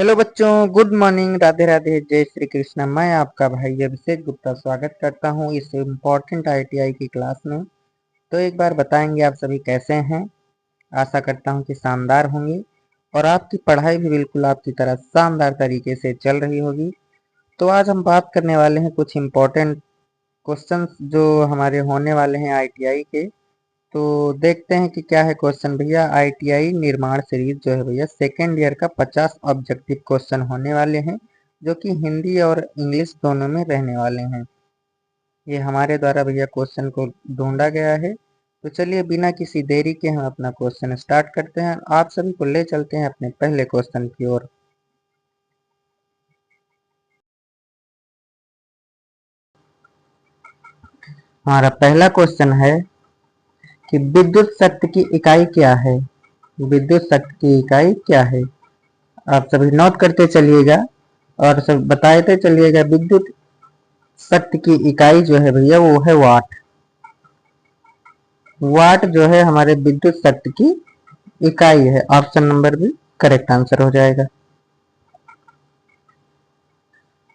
Hello बच्चों, good morning, Radhe Radhe, जय श्री कृष्ण। मैं आपका भाई अभिषेक गुप्ता स्वागत करता हूं इस इम्पोर्टेंट आईटीआई की क्लास में। तो एक बार बताएंगे आप सभी कैसे हैं। आशा करता हूं कि शानदार होंगे और आपकी पढ़ाई भी बिल्कुल आपकी तरह शानदार तरीके से चल रही होगी। तो आज हम बात करने वाले हैं कुछ इम्पोर्टेंट क्वेश्चंस जो हमारे होने वाले हैं आईटीआई के। तो देखते हैं कि क्या है क्वेश्चन भैया। आईटीआई निर्माण सीरीज जो है भैया सेकेंड ईयर का 50 ऑब्जेक्टिव क्वेश्चन होने वाले हैं, जो कि हिंदी और इंग्लिश दोनों में रहने वाले हैं। ये हमारे द्वारा भैया क्वेश्चन को ढूंढा गया है। तो चलिए बिना किसी देरी के हम अपना क्वेश्चन स्टार्ट करते हैं। आप सभी को ले चलते हैं अपने पहले क्वेश्चन की ओर। हमारा पहला क्वेश्चन है कि विद्युत शक्ति की इकाई क्या है। विद्युत शक्ति की इकाई क्या है, आप सभी नोट करते चलिएगा और सब बताते चलिएगा। विद्युत शक्ति की इकाई जो है भैया वो है वाट। वाट जो है हमारे विद्युत शक्ति की इकाई है। ऑप्शन नंबर भी करेक्ट आंसर हो जाएगा।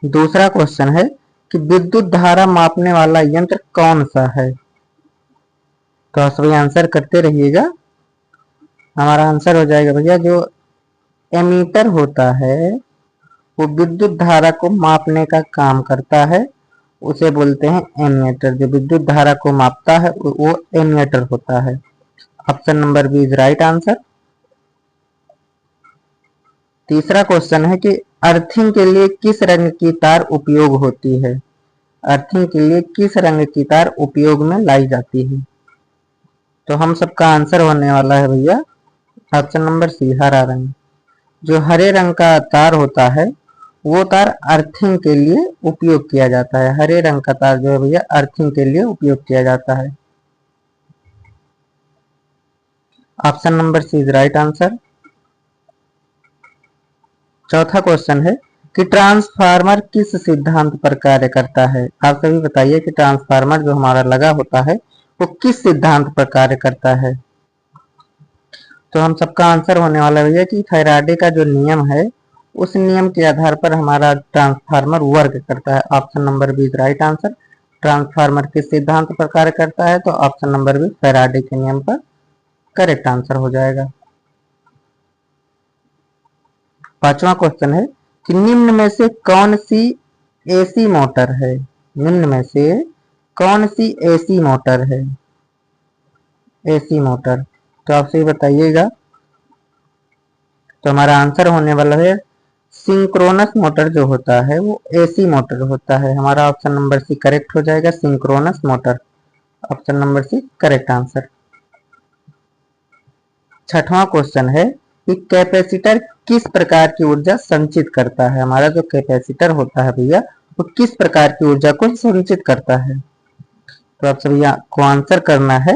दूसरा क्वेश्चन है कि विद्युत धारा मापने वाला यंत्र कौन सा है। तो आप सभी आंसर करते रहिएगा। हमारा आंसर हो जाएगा भैया जो एमीटर होता है वो विद्युत धारा को मापने का काम करता है, उसे बोलते हैं एमीटर। जो विद्युत धारा को मापता है वो एमीटर होता है। Option number B is right answer. तीसरा क्वेश्चन है कि अर्थिंग के लिए किस रंग की तार उपयोग होती है। अर्थिंग के लिए किस रंग की तार उपयोग में लाई जाती है। तो हम सबका आंसर होने वाला है भैया ऑप्शन नंबर सी, हरा रंग। जो हरे रंग का तार होता है वो तार अर्थिंग के लिए उपयोग किया जाता है। हरे रंग का तार जो है भैया अर्थिंग के लिए उपयोग किया जाता है। Option number C is right answer. चौथा क्वेश्चन है कि ट्रांसफार्मर किस सिद्धांत पर कार्य करता है। आप सभी बताइए कि ट्रांसफार्मर जो हमारा लगा होता है वो किस सिद्धांत पर कार्य करता है। तो हम सबका आंसर होने वाला है भैया कि फैराडे का जो नियम है उस नियम के आधार पर हमारा ट्रांसफार्मर वर्क करता है। Option number B is right answer. Transformer किस सिद्धांत पर कार्य करता है, तो ऑप्शन नंबर बी फैराडे के नियम पर करेक्ट आंसर हो जाएगा। पांचवा क्वेश्चन है कि निम्न में से कौन सी एसी मोटर है। निम्न में से कौन सी एसी मोटर है। एसी मोटर, तो आप सही बताइएगा। तो हमारा आंसर होने वाला है सिंक्रोनस मोटर जो होता है वो एसी मोटर होता है। हमारा ऑप्शन नंबर सी करेक्ट हो जाएगा, synchronous motor. Option number C correct answer. छठवां क्वेश्चन है कि कैपेसिटर किस प्रकार की ऊर्जा संचित करता है। हमारा जो कैपेसिटर होता है भैया वो किस प्रकार की ऊर्जा को संचित करता है। तो आप सभी को आंसर करना है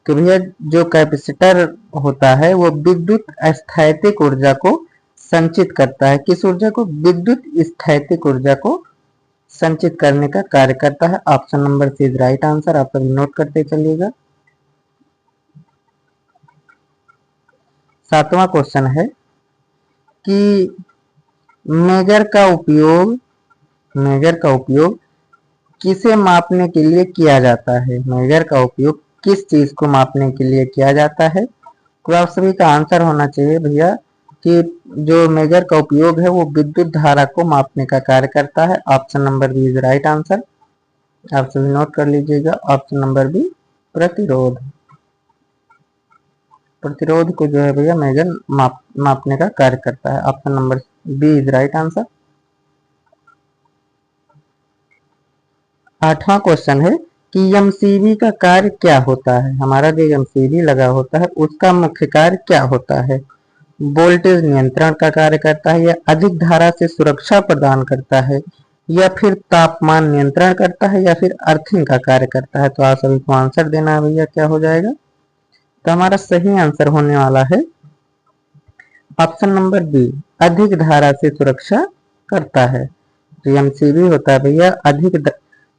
कि भैया जो कैपेसिटर होता है वो विद्युत स्थैतिक ऊर्जा को संचित करता है। किस ऊर्जा को, विद्युत स्थैतिक ऊर्जा को संचित करने का कार्य करता है। Option number C is right answer. आप सभी नोट करते चलिएगा। सातवां क्वेश्चन है कि मेजर का उपयोग किसे मापने के लिए किया जाता है। मेजर का उपयोग किस चीज को मापने के लिए किया जाता है। तो आप सभी का आंसर होना चाहिए भैया कि जो मेजर का उपयोग है वो विद्युत धारा को मापने का कार्य करता है। Option number B is right answer. आप सभी नोट कर लीजिएगा। ऑप्शन नंबर बी प्रतिरोध। प्रतिरोध को जो है भैया मेजर मापने का कार्य करता है। Option number B is right answer. आठवां क्वेश्चन है कि एमसीबी का कार्य क्या होता है। हमारा जो एमसीबी लगा होता है उसका मुख्य कार्य क्या होता है। वोल्टेज नियंत्रण का कार्य करता है, या अधिक धारा से सुरक्षा प्रदान करता है, या फिर तापमान नियंत्रण करता है, या फिर अर्थिंग का कार्य करता है। तो आप सभी को आंसर देना है भैया, क्या हो जाएगा। तो हमारा सही आंसर होने वाला है ऑप्शन नंबर बी, अधिक धारा से सुरक्षा करता है। जो एमसीबी होता है भैया अधिक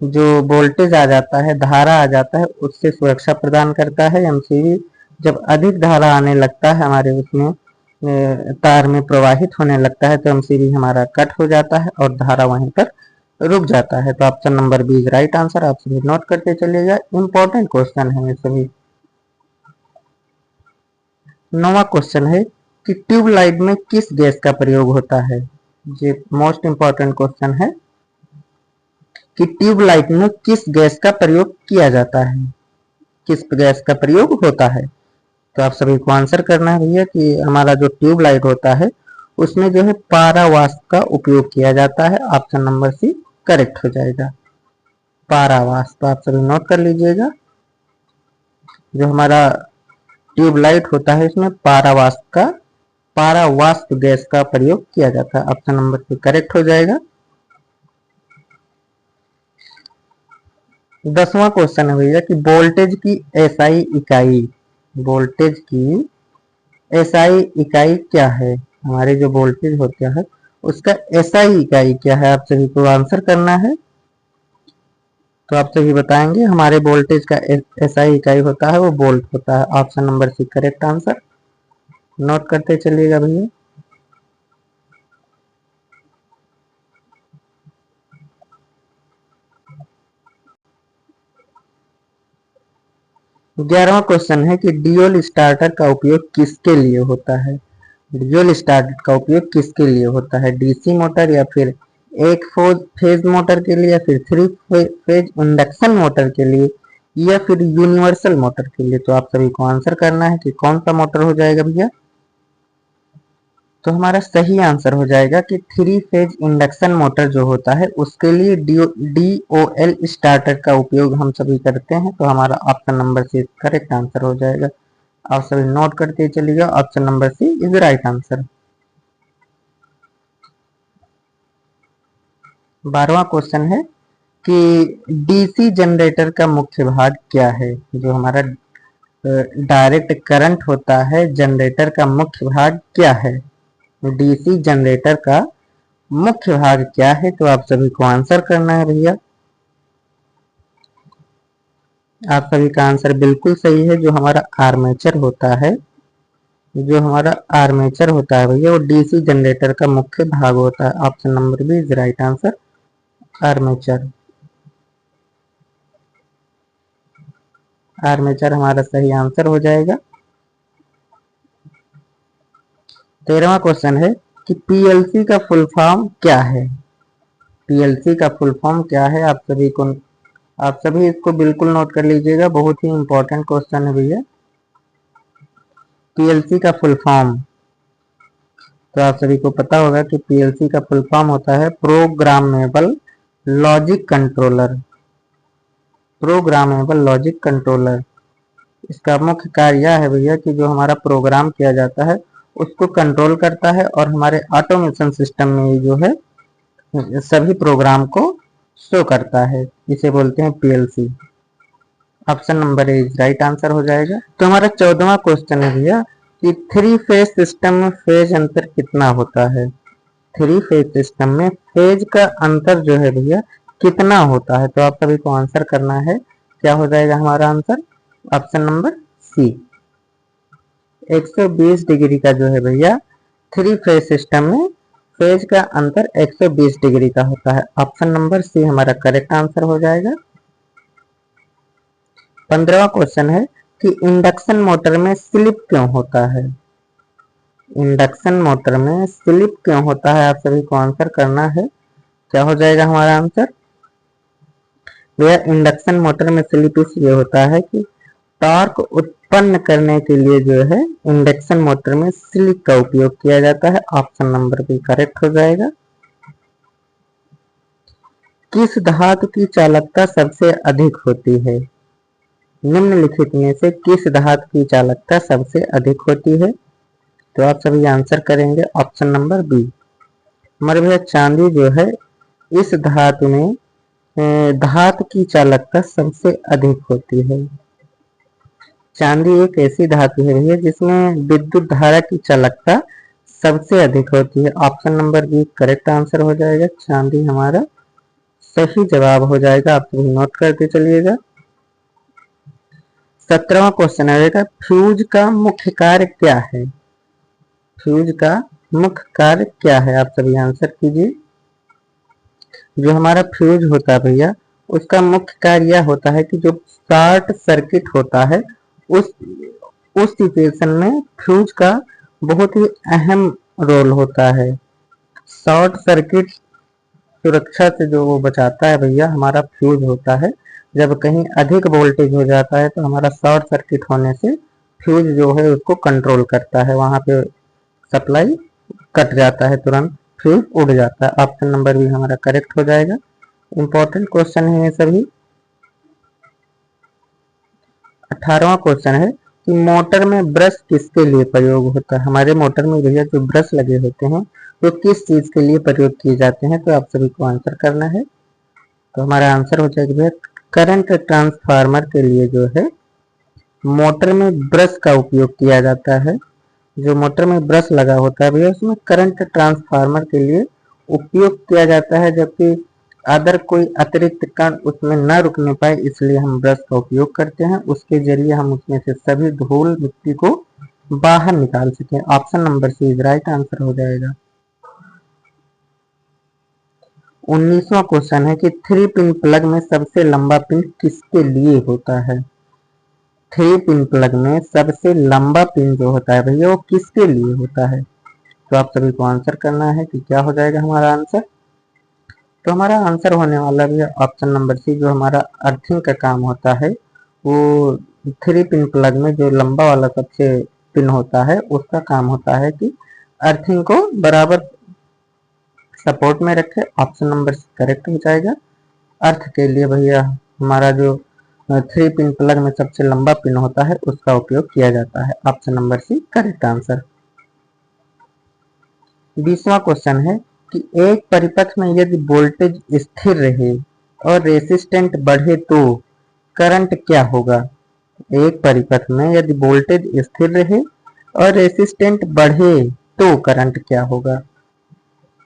जो वोल्टेज आ जाता है, धारा आ जाता है, उससे सुरक्षा प्रदान करता है। एमसीबी जब अधिक धारा आने लगता है हमारे उसमें तार में प्रवाहित होने लगता है तो एमसीबी हमारा कट हो जाता है और धारा वहीं पर रुक जाता है। तो option number B is right answer. आप सभी नोट करते चलिएगा, इंपॉर्टेंट क्वेश्चन है ये सभी। 9वां क्वेश्चन है कि ट्यूबलाइट में किस गैस का प्रयोग होता है। ये मोस्ट इंपॉर्टेंट क्वेश्चन है कि ट्यूबलाइट में किस गैस का प्रयोग किया जाता है, किस गैस का प्रयोग होता है। तो आप सभी को आंसर करना है भैया कि हमारा जो ट्यूबलाइट होता है उसमें जो है पारावाष्प का उपयोग किया जाता है। ऑप्शन नंबर सी करेक्ट हो जाएगा, पारावाष्प। तो आप सभी नोट कर लीजिएगा, जो हमारा ट्यूबलाइट होता है इसमें पारावाष्प गैस का प्रयोग किया जाता है। ऑप्शन नंबर सी करेक्ट हो जाएगा। 10वां क्वेश्चन है भैया कि वोल्टेज की एसआई इकाई, वोल्टेज की एसआई इकाई क्या है। हमारे जो वोल्टेज होता है उसका एसआई इकाई क्या है, आप सभी को आंसर करना है। तो आप सभी बताएंगे हमारे वोल्टेज का एसआई इकाई होता है वो वोल्ट होता है। Option number C correct answer. Note करते चलिएगा भैया। ग्यारहवां क्वेश्चन है कि ड्यूल स्टार्टर का उपयोग किसके लिए होता है। ड्यूल स्टार्टर का उपयोग किसके लिए होता है, डीसी मोटर या फिर एक फेज मोटर के लिए या फिर 3 फेज इंडक्शन मोटर के लिए या फिर यूनिवर्सल मोटर के लिए। तो आप सभी को आंसर करना है कि कौन सा मोटर हो जाएगा भैया। तो हमारा सही आंसर हो जाएगा कि 3 फेज इंडक्शन मोटर जो होता है उसके लिए DOL स्टार्टर का उपयोग हम सभी करते हैं। तो हमारा option number C correct answer हो जाएगा। आप सभी नोट करते चलिएगा, option number C is right answer. 12वां क्वेश्चन है कि डीसी जनरेटर का मुख्य भाग क्या है। जो हमारा डायरेक्ट करंट होता है जनरेटर का मुख्य भाग क्या है, डीसी जनरेटर का मुख्य भाग क्या है। तो आप सभी को आंसर करना है भैया। आप सभी का आंसर बिल्कुल सही है। जो हमारा आर्मेचर होता है, जो हमारा आर्मेचर होता है भैया वो डीसी जनरेटर का मुख्य भाग होता है। Option number B is right answer, armature. Armature हमारा सही आंसर हो जाएगा। 13वां क्वेश्चन है कि पीएलसी का फुल फॉर्म क्या है। पीएलसी का फुल फॉर्म क्या है, आप सभी इसको बिल्कुल नोट कर लीजिएगा, बहुत ही इंपॉर्टेंट क्वेश्चन है भैया। पीएलसी का फुल फॉर्म, तो आप सभी को पता होगा कि पीएलसी का फुल फॉर्म होता है programmable logic controller. Programmable logic controller, इसका मुख्य कार्य यह है भैया कि जो हमारा प्रोग्राम किया जाता है उसको कंट्रोल करता है और हमारे ऑटोमेशन सिस्टम में जो है सभी प्रोग्राम को शो करता है, इसे बोलते हैं PLC. Option number A right answer हो जाएगा। तो हमारा 14वां क्वेश्चन है भैया कि 3 फेज सिस्टम में फेज अंतर कितना होता है। 3 फेज सिस्टम में फेज का अंतर जो है भैया कितना होता है। तो आप सभी को आंसर करना है, क्या हो जाएगा हमारा answer. Option number C 120 degree का जो है भैया 3 फेज सिस्टम में फेज का अंतर 120 डिग्री का होता है। ऑप्शन नंबर सी हमारा करेक्ट आंसर हो जाएगा। 15वां क्वेश्चन है कि इंडक्शन मोटर में स्लिप क्यों होता है। इंडक्शन मोटर में स्लिप क्यों होता है, आप सभी को आंसर करना है, क्या हो जाएगा हमारा आंसर। भैया इंडक्शन मोटर में स्लिप इसलिए होता है कि टॉर्क उत्पन्न करने के लिए जो है इंडक्शन मोटर में स्लिप का उपयोग किया जाता है। ऑप्शन नंबर बी करेक्ट हो जाएगा। किस धातु की चालकता सबसे अधिक होती है। निम्नलिखित में से किस धातु की चालकता सबसे अधिक होती है। तो आप सभी आंसर करेंगे ऑप्शन नंबर बी। हमारे भैया चांदी जो है इस धातु में धातु की चालकता सबसे अधिक होती है। चांदी एक ऐसी धातु है भैया जिसमें विद्युत धारा की चालकता सबसे अधिक होती है। Option number B correct answer हो जाएगा, चांदी हमारा सही जवाब हो जाएगा। आप सभी नोट करके चलिएगा। 17वां क्वेश्चन आएगा फ्यूज का मुख्य कार्य क्या है। फ्यूज का मुख्य कार्य क्या है? आप सभी आंसर कीजिए। जो हमारा फ्यूज होता है भैया, उसका मुख्य कार्य यह होता है कि जो शॉर्ट सर्किट होता है उस सिचुएशन में फ्यूज का बहुत ही अहम रोल होता है। शॉर्ट सर्किट सुरक्षा से जो वो बचाता है भैया, हमारा फ्यूज होता है। जब कहीं अधिक वोल्टेज हो जाता है तो हमारा शॉर्ट सर्किट होने से फ्यूज जो है उसको कंट्रोल करता है, वहां पे सप्लाई कट जाता है, तुरंत फ्यूज उड़ जाता है। ऑप्शन नंबर भी हमारा करेक्ट हो जाएगा। इंपॉर्टेंट क्वेश्चन है ये सभी। 18वां क्वेश्चन है कि मोटर में ब्रश किसके लिए प्रयोग होता है? हमारे मोटर में भैया जो ब्रश लगे होते हैं वो किस चीज के लिए प्रयोग किए जाते हैं? तो आप सभी को आंसर करना है। तो हमारा आंसर हो जाएगा भैया, करंट ट्रांसफार्मर के लिए जो है मोटर में ब्रश का उपयोग किया जाता है। जो मोटर में ब्रश लगा होता है भैया, उसमें करंट ट्रांसफार्मर के लिए उपयोग किया जाता है, जबकि अदर कोई अतिरिक्त कण उसमें न रुकने पाए, इसलिए हम ब्रश का उपयोग करते हैं। उसके जरिए हम उसमें से सभी धूल मिट्टी को बाहर निकाल सकें। Option number C is right answer हो जाएगा। 19वां क्वेश्चन है कि 3 पिन प्लग में सबसे लंबा पिन किसके लिए होता है? 3 पिन प्लग में सबसे लंबा पिन जो होता है भैया वो किसके लिए होता है? तो आप सभी को आंसर करना है कि क्या हो जाएगा हमारा आंसर। तो हमारा आंसर होने वाला भी ऑप्शन नंबर सी, जो हमारा अर्थिंग का काम होता है वो 3 पिन प्लग में जो लंबा वाला सबसे पिन होता है उसका काम होता है कि अर्थिंग को बराबर सपोर्ट में रखे। ऑप्शन नंबर सी करेक्ट हो जाएगा। अर्थ के लिए भैया हमारा जो 3 पिन प्लग में सबसे लंबा पिन होता है उसका उपयोग किया जाता है। Option number C correct answer. 20वां क्वेश्चन है कि एक परिपथ में यदि वोल्टेज स्थिर रहे और रेसिस्टेंट बढ़े तो करंट क्या होगा? एक परिपथ में यदि वोल्टेज स्थिर रहे और रेसिस्टेंट बढ़े तो करंट क्या होगा?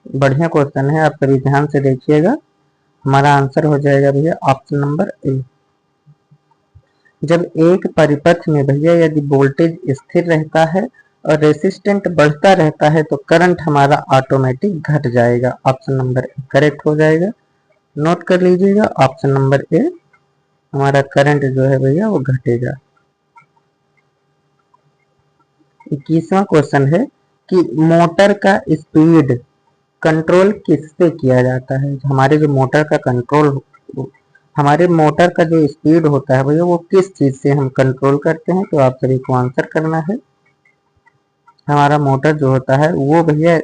बढ़िया क्वेश्चन है, आप सभी ध्यान से देखिएगा। हमारा आंसर हो जाएगा भैया ऑप्शन नंबर ए। जब एक परिपथ में भैया यदि वोल्टेज स्थिर रहता है और रेसिस्टेंट बढ़ता रहता है तो करंट हमारा ऑटोमेटिक घट जाएगा। ऑप्शन नंबर ए करेक्ट हो जाएगा। नोट कर लीजिएगा, ऑप्शन नंबर ए हमारा करंट जो है भैया वो घटेगा। 21वां क्वेश्चन है कि मोटर का स्पीड कंट्रोल किससे किया जाता है? हमारे जो मोटर का कंट्रोल, हमारे मोटर का जो स्पीड होता है भैया वो किस चीज से हम कंट्रोल करते हैं? तो आप सभी को आंसर करना है। हमारा मोटर जो होता है वो भैया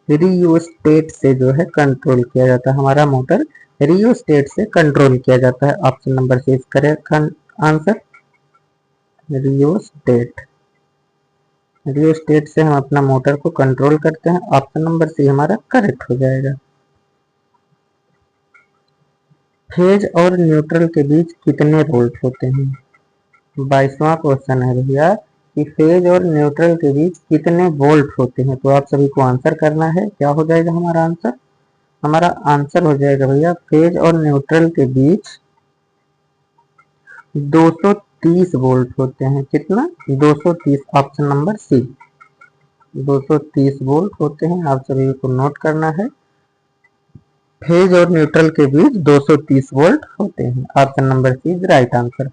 रियोस्टेट से जो है कंट्रोल किया जाता है। हमारा मोटर रियोस्टेट से कंट्रोल किया जाता है। Option number C is correct answer, rheostat. Rheostat से हम अपना मोटर को कंट्रोल करते हैं। ऑप्शन नंबर सी हमारा करेक्ट हो जाएगा। फेज और न्यूट्रल के बीच कितने वोल्ट होते हैं? 22वां क्वेश्चन है भैया कि फेज और न्यूट्रल के बीच कितने वोल्ट होते हैं? तो आप सभी को आंसर करना है। क्या हो जाएगा हमारा आंसर? हमारा आंसर हो जाएगा भैया फेज और न्यूट्रल के बीच 230 वोल्ट होते हैं। कितना? 230। ऑप्शन नंबर सी 230 वोल्ट होते हैं। आप सभी को नोट करना है। फेज और न्यूट्रल के बीच 230 वोल्ट होते हैं। Option number C is right answer.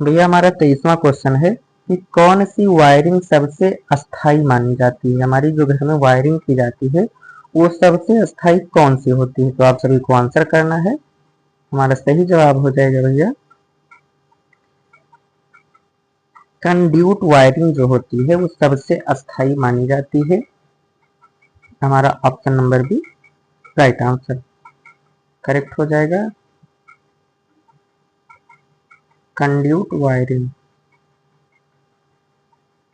भैया हमारा 23वां क्वेश्चन है कि कौन सी वायरिंग सबसे अस्थाई मानी जाती है? हमारी जो घर में वायरिंग की जाती है वो सबसे अस्थाई कौन सी होती है? तो आप सभी को आंसर करना है। हमारा सही जवाब हो जाएगा भैया कंड्यूट वायरिंग जो होती है वो सबसे अस्थाई मानी जाती है। हमारा option number B right answer correct हो जाएगा। कंड्यूट वायरिंग,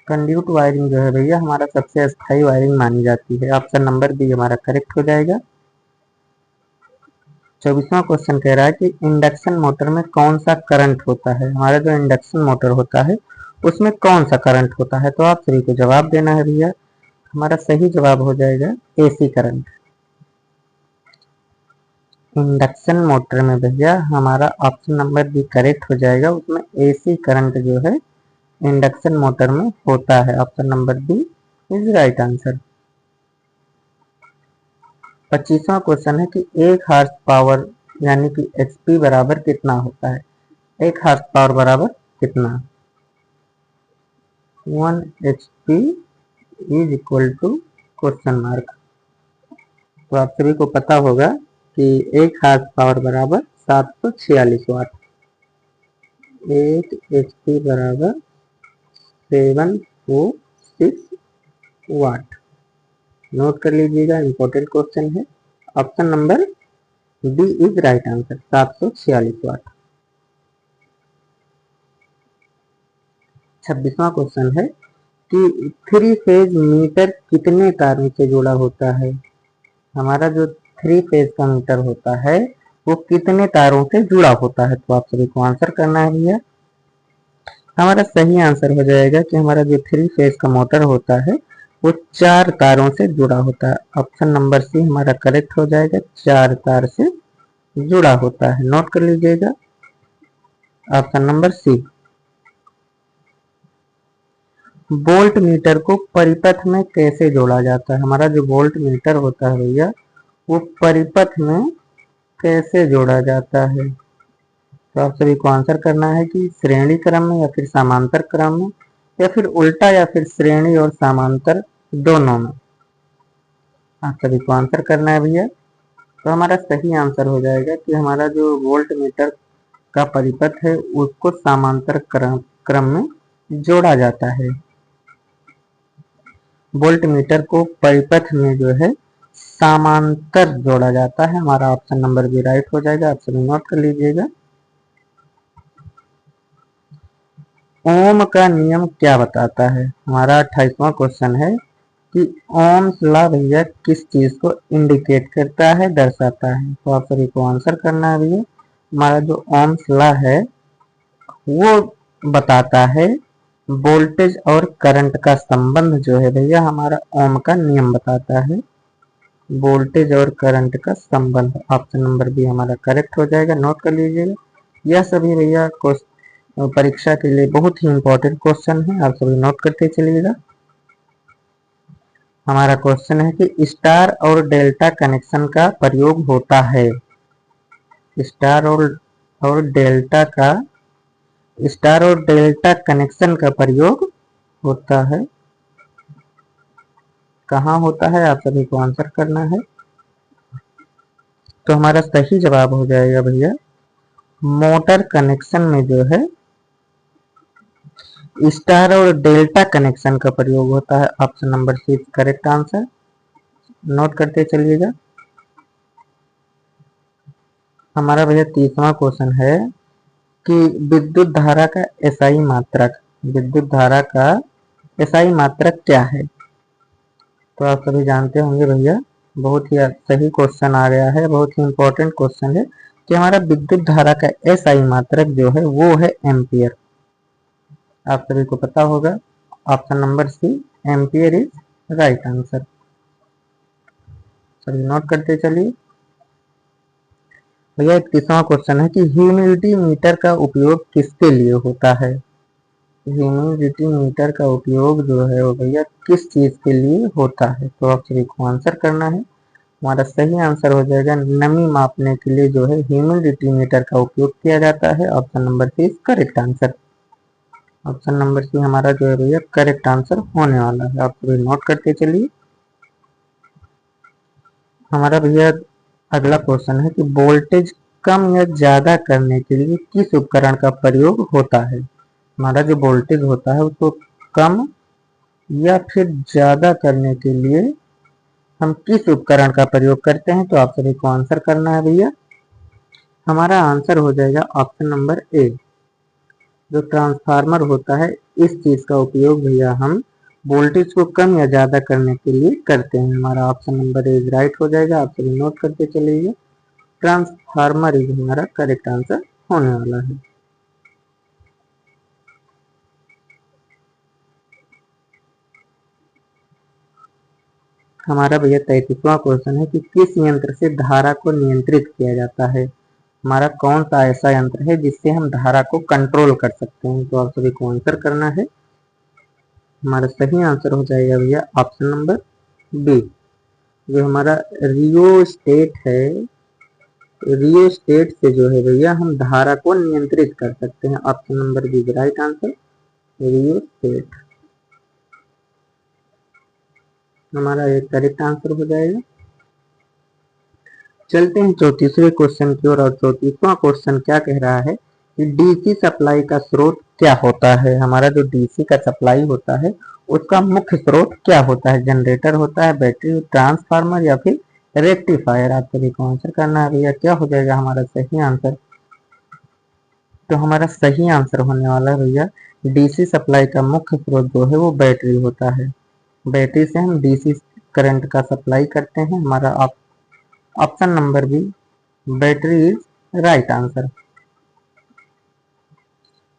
कंड्यूट वायरिंग जो है भैया हमारा सबसे अस्थाई वायरिंग मानी जाती है। ऑप्शन नंबर बी हमारा करेक्ट हो जाएगा। 24वां क्वेश्चन कह रहा है कि इंडक्शन मोटर में कौन सा करंट होता है? हमारा जो इंडक्शन मोटर होता है उसमें कौन सा करंट होता है? तो आप सभी को जवाब देना है भैया। हमारा सही जवाब हो जाएगा एसी करंट। इंडक्शन मोटर में भैया हमारा ऑप्शन नंबर बी करेक्ट हो जाएगा। उसमें एसी करंट जो है इंडक्शन मोटर में होता है। Option number B is right answer. 25वां क्वेश्चन है कि एक हार्स पावर यानी कि एचपी बराबर कितना होता है। एक हार्स पावर बराबर कितना। 1 HP is equal to question mark. तो आप सभी को पता होगा कि एक हार्स पावर बराबर 746 वाट। 1 HP बराबर 746 वाट। नोट कर लीजिएगा, इंपॉर्टेंट क्वेश्चन है। Option number B is right answer, 746 watt. 26वां क्वेश्चन है कि थ्री फेज मीटर कितने तारों से जुड़ा होता है। हमारा जो थ्री फेज का मीटर होता है वो कितने तारों से जुड़ा होता है। तो आप सभी को आंसर करना है भैया। हमारा सही आंसर हो जाएगा कि हमारा जो थ्री फेज का मोटर होता है वो 4 तारों से जुड़ा होता है। ऑप्शन नंबर सी हमारा करेक्ट हो जाएगा, 4 तार से जुड़ा होता है। नोट कर लीजिएगा, option number C. Voltmeter को परिपथ में कैसे जोड़ा जाता है। हमारा जो वोल्ट मीटर होता है भैया वो परिपथ में कैसे जोड़ा जाता है। तो आप सभी को आंसर करना है कि श्रेणी क्रम में या फिर समांतर क्रम में या फिर उल्टा या फिर श्रेणी और समांतर दोनों में। आप सभी को आंसर करना है भैया। तो हमारा सही आंसर हो जाएगा कि हमारा जो वोल्ट मीटर का परिपथ है उसको समांतर क्रम में जोड़ा जाता है। वोल्ट मीटर को परिपथ में जो है समांतर जोड़ा जाता है। हमारा ऑप्शन नंबर भी राइट हो जाएगा। आप सभी नोट कर लीजिएगा। ओम का नियम क्या बताता है। हमारा 28वां क्वेश्चन है कि ओम्स लॉ भैया किस चीज को इंडिकेट करता है, दर्शाता है। तो आप सभी को आंसर करना है भैया। हमारा जो ओम्स लॉ है वो बताता है वोल्टेज और करंट का संबंध जो है भैया हमारा ओम का नियम बताता है। वोल्टेज और करंट का संबंध। ऑप्शन नंबर बी हमारा करेक्ट हो जाएगा। नोट कर लीजिएगा। यह सभी भैया परीक्षा के लिए बहुत ही इंपॉर्टेंट क्वेश्चन है। आप सभी नोट करते चलिएगा। हमारा क्वेश्चन है कि स्टार और डेल्टा कनेक्शन का प्रयोग होता है। स्टार और डेल्टा का स्टार और डेल्टा कनेक्शन का प्रयोग होता है। कहाँ होता है आप सभी को आंसर करना है। तो हमारा सही जवाब हो जाएगा भैया मोटर कनेक्शन में जो है स्टार और डेल्टा कनेक्शन का प्रयोग होता है। Option number C correct answer. Note करते चलिएगा। हमारा भैया 30वां क्वेश्चन है कि विद्युत धारा का एसआई मात्रक। विद्युत धारा का एसआई मात्रक क्या है। तो आप सभी जानते होंगे भैया, बहुत ही सही क्वेश्चन आ गया है, बहुत ही इंपॉर्टेंट क्वेश्चन है कि हमारा विद्युत धारा का एसआई मात्रक जो है वो है एम्पियर। आप सभी को पता होगा। Option number C ampere is right answer. सभी नोट करते चलिए भैया। 31वां क्वेश्चन है कि ह्यूमिडिटी मीटर का उपयोग किसके लिए होता है। ह्यूमिडिटी मीटर का उपयोग जो है वो भैया किस चीज के लिए होता है। तो आप सभी को आंसर करना है। हमारा सही आंसर हो जाएगा नमी मापने के लिए जो है ह्यूमिडिटी मीटर का उपयोग किया जाता है। Option number C correct answer. Option number C हमारा जो है भैया करेक्ट आंसर होने वाला है। आप सभी नोट करते चलिए। हमारा भैया अगला क्वेश्चन है कि वोल्टेज कम या ज्यादा करने के लिए किस उपकरण का प्रयोग होता है। हमारा जो वोल्टेज होता है उसको कम या फिर ज्यादा करने के लिए हम किस उपकरण का प्रयोग करते हैं। तो आप सभी को आंसर करना है भैया। हमारा आंसर हो जाएगा ऑप्शन नंबर ए। जो ट्रांसफार्मर होता है इस चीज का उपयोग भैया हम वोल्टेज को कम या ज्यादा करने के लिए करते हैं। हमारा ऑप्शन नंबर ए राइट हो जाएगा। आप सभी नोट करते चलिए। ट्रांसफार्मर इज हमारा करेक्ट आंसर होने वाला है। हमारा भैया 33वां क्वेश्चन है कि किस यंत्र से धारा को नियंत्रित किया जाता है। हमारा कौन सा ऐसा यंत्र है जिससे हम धारा को कंट्रोल कर सकते हैं? तो आप सभी को आंसर करना है। हमारा सही आंसर हो जाएगा भैया ऑप्शन नंबर बी। जो हमारा रियोस्टेट है, रियोस्टेट से जो है भैया हम धारा को नियंत्रित कर सकते हैं। Option number B right answer, rheostat हमारा एक करेक्ट आंसर हो जाएगा। चलते हैं 34वें क्वेश्चन की ओर। और 34वां क्वेश्चन क्या कह रहा है कि डीसी सप्लाई का स्रोत क्या होता है? हमारा जो डीसी का सप्लाई होता है उसका मुख्य स्रोत क्या होता है? जनरेटर होता है, बैटरी, ट्रांसफार्मर या फिर रेक्टिफायर? आप सभी को आंसर करना है भैया। क्या हो जाएगा हमारा सही आंसर? तो हमारा सही आंसर होने वाला है भैया डीसी सप्लाई का मुख्य स्रोत जो है वो बैटरी होता है। बैटरी से हम डीसी करंट का सप्लाई करते हैं। हमारा option number B battery is right answer.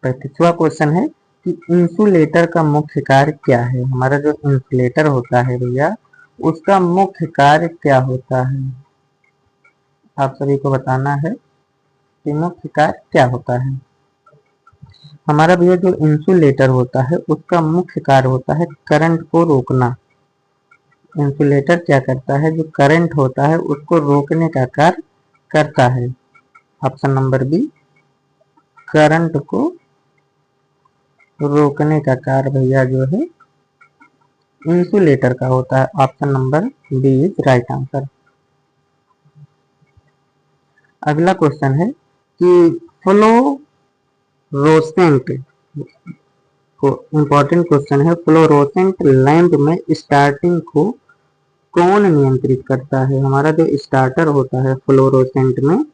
35वां क्वेश्चन है कि इंसुलेटर का मुख्य कार्य क्या है? हमारा जो इंसुलेटर होता है भैया उसका मुख्य कार्य क्या होता है? आप सभी को बताना है कि मुख्य कार्य क्या होता है। हमारा भैया जो इंसुलेटर होता है उसका मुख्य कार्य होता है करंट को रोकना। इंसुलेटर क्या करता है? जो करंट होता है उसको रोकने का कार्य करता है। ऑप्शन नंबर बी करंट को रोकने का कार्य भैया जो है इंसुलेटर का होता है। Option number B is right answer. अगला क्वेश्चन है कि फ्लोरोसेंट को इंपॉर्टेंट क्वेश्चन है, फ्लोरोसेंट लैंप में स्टार्टिंग को कौन नियंत्रित करता है? हमारा जो स्टार्टर होता है फ्लोरोसेंट में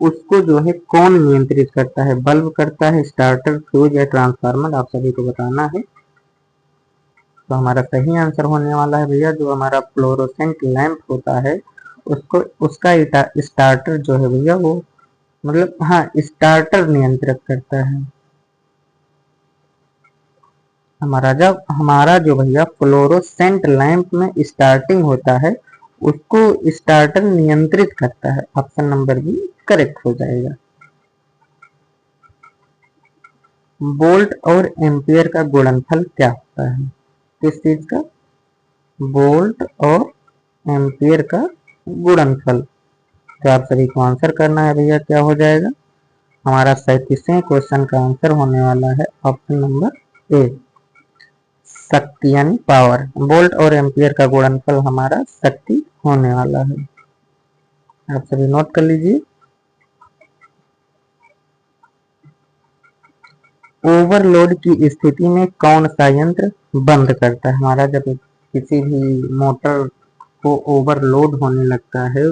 उसको जो है कौन नियंत्रित करता है? बल्ब करता है, स्टार्टर, फ्यूज या ट्रांसफार्मर? आप सभी को बताना है। तो हमारा सही आंसर होने वाला है भैया जो हमारा फ्लोरोसेंट लैंप होता है उसको उसका स्टार्टर जो है भैया वो मतलब हाँ स्टार्टर नियंत्रित करता है। हमारा जो भैया फ्लोरोसेंट लैंप में स्टार्टिंग होता है उसको स्टार्टर नियंत्रित करता है। ऑप्शन नंबर बी करेक्ट हो जाएगा। वोल्ट और एम्पियर का गुणनफल क्या होता है? किस चीज का? वोल्ट और एम्पियर का गुणनफल। तो आप सभी को आंसर करना है भैया। क्या हो जाएगा? हमारा 37वें क्वेश्चन का आंसर होने वाला है ऑप्शन नंबर ए शक्ति यानी पावर। वोल्ट और एम्पियर का गुणनफल हमारा शक्ति होने वाला है। आप सभी नोट कर लीजिए। ओवरलोड की स्थिति में कौन सा यंत्र बंद करता है? हमारा जब किसी भी मोटर को ओवरलोड होने लगता है,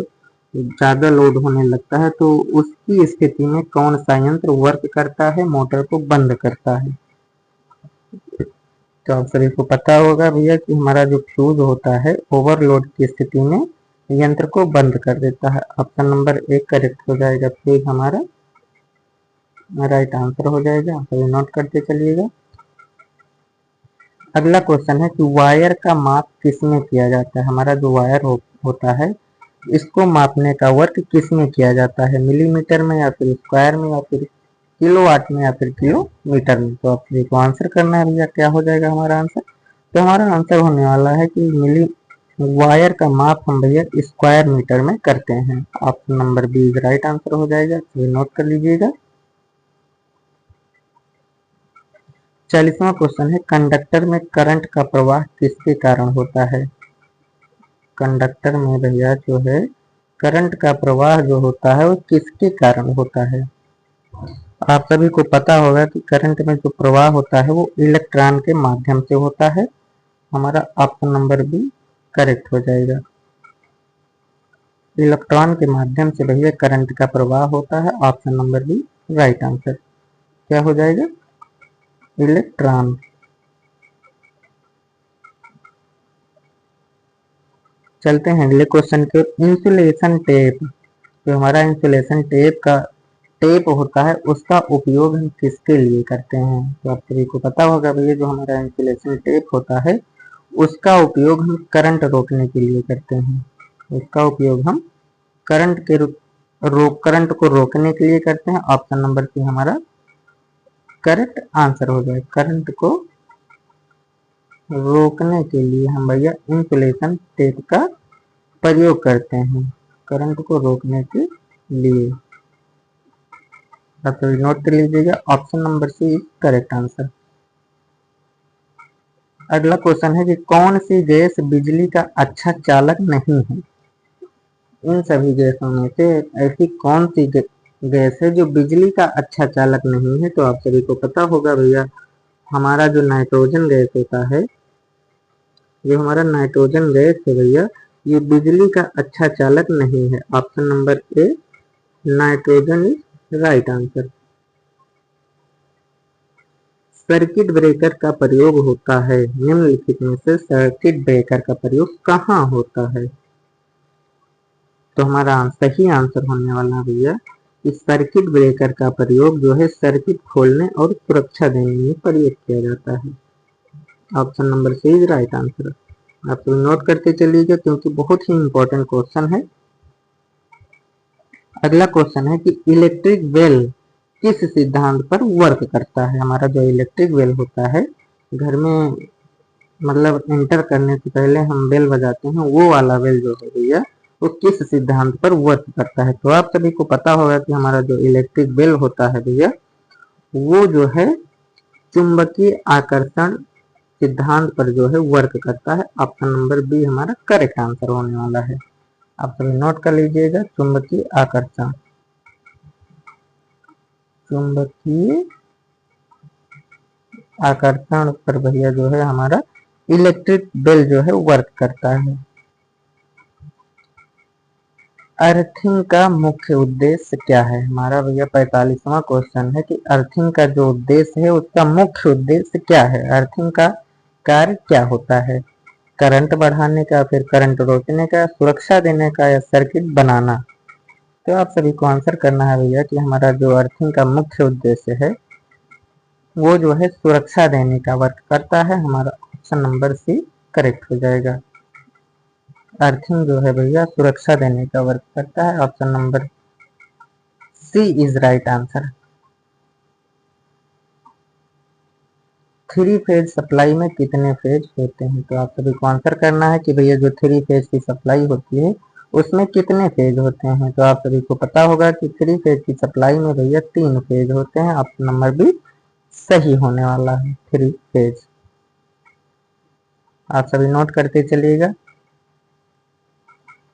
ज्यादा लोड होने लगता है, तो उसकी स्थिति में कौन सा यंत्र वर्क करता है, मोटर को बंद करता है? तो आप सभी को पता होगा भैया कि हमारा जो फ्यूज होता है ओवरलोड की स्थिति में यंत्र को बंद कर देता है। ऑप्शन नंबर एक करेक्ट हो जाएगा, फ्यूज हमारा राइट आंसर हो जाएगा। आप सभी नोट करते चलिएगा। अगला क्वेश्चन है कि वायर का माप किसमें किया जाता है? हमारा जो वायर होता है इसको मापने का वर्क किसमें किया जाता है? मिलीमीटर में या फिर स्क्वायर में या फिर किलोवाट में या फिर किलोमीटर में? तो आप सभी को आंसर करना है भैया। क्या हो जाएगा हमारा आंसर? तो हमारा आंसर होने वाला है कि वायर का माप हम भैया स्क्वायर मीटर में करते हैं। Option number B right answer हो जाएगा। तो नोट कर लीजिएगा। 40वां क्वेश्चन है कंडक्टर में करंट का प्रवाह किसके कारण होता है? कंडक्टर में भैया जो है करंट का प्रवाह जो होता है वो किसके कारण होता है? आप सभी को पता होगा कि करंट में जो प्रवाह होता है वो इलेक्ट्रॉन के माध्यम से होता है। हमारा ऑप्शन नंबर बी करेक्ट हो जाएगा। इलेक्ट्रॉन के माध्यम से भैया करंट का प्रवाह होता है। Option number B right answer. क्या हो जाएगा? इलेक्ट्रॉन। चलते हैं अगले क्वेश्चन के। इंसुलेशन टेप, जो हमारा इंसुलेशन टेप का टेप होता है उसका उपयोग हम किसके लिए करते हैं? तो आप सभी को पता होगा भैया जो हमारा इंसुलेशन टेप होता है उसका उपयोग हम करंट रोकने के लिए करते हैं। उसका उपयोग हम करंट के करंट को रोकने के लिए करते हैं। ऑप्शन नंबर सी हमारा करेक्ट आंसर हो जाए। करंट को रोकने के लिए हम भैया इंसुलेशन टेप का प्रयोग करते हैं। करंट को रोकने के लिए आप सभी नोट कर लीजिएगा। Option number C correct answer. अगला क्वेश्चन है कि कौन सी गैस बिजली का अच्छा चालक नहीं है। इन सभी गैसों में से ऐसी कौन सी गैस है जो बिजली का अच्छा चालक नहीं है। तो आप सभी को पता होगा भैया, हमारा जो नाइट्रोजन गैस होता है, जो हमारा नाइट्रोजन गैस है भैया, ये बिजली का अच्छा चालक नहीं है। Option number A nitrogen is right answer. Circuit breaker का प्रयोग होता है, निम्नलिखित में से सर्किट ब्रेकर का प्रयोग कहाँ होता है। तो हमारा सही आंसर होने वाला भैया, इस सर्किट ब्रेकर का प्रयोग जो है सर्किट खोलने और सुरक्षा देने में प्रयोग किया जाता है। Option number C is right answer. आप तो नोट करते चलिएगा क्योंकि बहुत ही इंपॉर्टेंट क्वेश्चन है। अगला क्वेश्चन है कि इलेक्ट्रिक बेल किस सिद्धांत पर वर्क करता है। हमारा जो इलेक्ट्रिक बेल होता है, घर में मतलब एंटर करने से पहले हम बेल बजाते हैं, वो वाला बेल जो है भैया, वो किस सिद्धांत पर वर्क करता है। तो आप सभी को पता होगा कि हमारा जो इलेक्ट्रिक बेल होता है भैया, वो जो है चुंबकीय आकर्षण सिद्धांत पर जो है वर्क करता है। ऑप्शन नंबर बी हमारा करेक्ट आंसर होने वाला है। आप सभी नोट कर लीजिएगा, चुंबकीय आकर्षण। चुंबकीय आकर्षण पर भैया जो है हमारा इलेक्ट्रिक बेल जो है वर्क करता है। अर्थिंग का मुख्य उद्देश्य क्या है। हमारा भैया 45वां क्वेश्चन है कि अर्थिंग का जो उद्देश्य है उसका मुख्य उद्देश्य क्या है। अर्थिंग का कार्य क्या होता है। करंट बढ़ाने का, फिर करंट रोकने का, सुरक्षा देने का, या सर्किट बनाना। तो आप सभी को आंसर करना है भैया कि हमारा जो अर्थिंग का मुख्य उद्देश्य है वो जो है सुरक्षा देने का वर्क करता है। हमारा ऑप्शन नंबर सी करेक्ट हो जाएगा। अर्थिंग जो है भैया सुरक्षा देने का वर्क करता है। Option number C is right answer. 3 phase supply में कितने फेज होते हैं। तो आप सभी को आंसर करना है कि भैया जो 3 फेज की सप्लाई होती है उसमें कितने फेज होते हैं। तो आप सभी को पता होगा कि 3 फेज की सप्लाई में भैया 3 फेज होते हैं। ऑप्शन नंबर बी सही होने वाला है, 3 फेज। आप सभी नोट करते चलिएगा।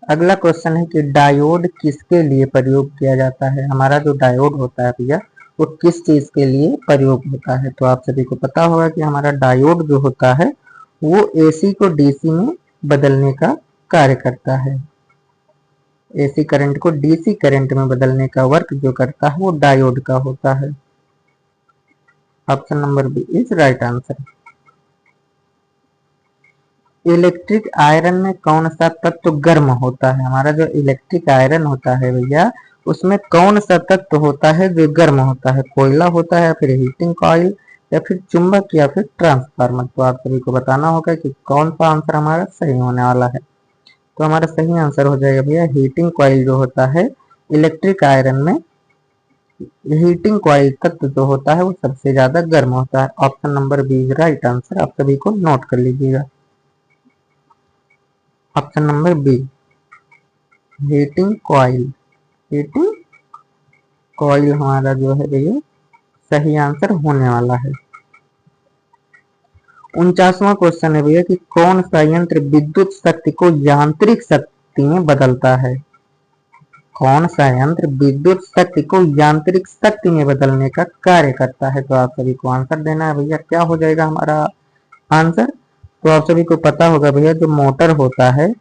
अगला क्वेश्चन है कि डायोड किसके लिए प्रयोग किया जाता है। हमारा जो डायोड होता है भैया वो किस चीज के लिए प्रयोग होता है। तो आप सभी को पता होगा कि हमारा डायोड जो होता है वो एसी को डीसी में बदलने का कार्य करता है। एसी करंट को डीसी करंट में बदलने का वर्क जो करता है वो डायोड का होता है। Option number B is right answer. Electric iron में कौन सा तत्व गर्म होता है। हमारा जो इलेक्ट्रिक आयरन होता है भैया उसमें कौन सा तत्व होता है जो गर्म होता है। कोयला होता है, या फिर हीटिंग कॉइल, या फिर चुंबक, या फिर ट्रांसफार्मर। तो आप सभी को बताना होगा कि कौन सा आंसर हमारा सही होने वाला है। तो हमारा सही आंसर हो जाएगा भैया हीटिंग कॉइल जो होता है इलेक्ट्रिक आयरन में। हीटिंग कॉइल तत्व जो होता है वो सबसे ज्यादा गर्म होता है। Option number B is right answer. आप सभी को नोट कर लीजिएगा। Option number B heating coil. Heating coil हमारा जो है भैया सही आंसर होने वाला है। 49वां क्वेश्चन है भैया कि कौन सा यंत्र विद्युत शक्ति को यांत्रिक शक्ति में बदलता है। कौन सा यंत्र विद्युत शक्ति को यांत्रिक शक्ति में बदलने का कार्य करता है। तो आप सभी को आंसर देना है भैया, क्या हो जाएगा हमारा आंसर। तो आप सभी को पता होगा भैया जो मोटर होता है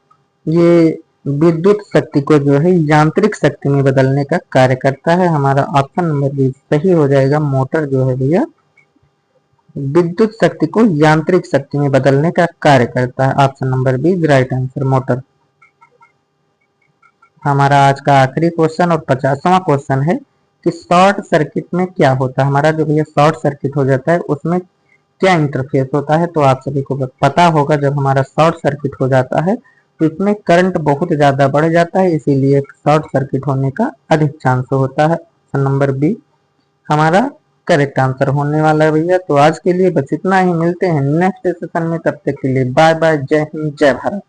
ये विद्युत शक्ति को जो है यांत्रिक शक्ति में बदलने का कार्य करता है। हमारा ऑप्शन नंबर बी सही हो जाएगा। मोटर जो है भैया विद्युत शक्ति को यांत्रिक शक्ति में बदलने का कार्य करता है। Option number B right answer motor. हमारा आज का आखिरी क्वेश्चन और 50वां क्वेश्चन है कि शॉर्ट सर्किट में क्या होता है। हमारा जो भैया शॉर्ट सर्किट हो जाता है उसमें क्या इंटरफेस होता है। तो आप सभी को पता होगा जब हमारा शॉर्ट सर्किट हो जाता है तो इसमें करंट बहुत ज़्यादा बढ़ जाता है, इसीलिए शॉर्ट सर्किट होने का अधिक चांस होता है। ऑप्शन नंबर बी हमारा करेक्ट आंसर होने वाला है भैया। तो आज के लिए बस इतना ही, मिलते हैं नेक्स्ट सेशन में, तब तक के लिए बाय बाय, जय हिंद जय भारत।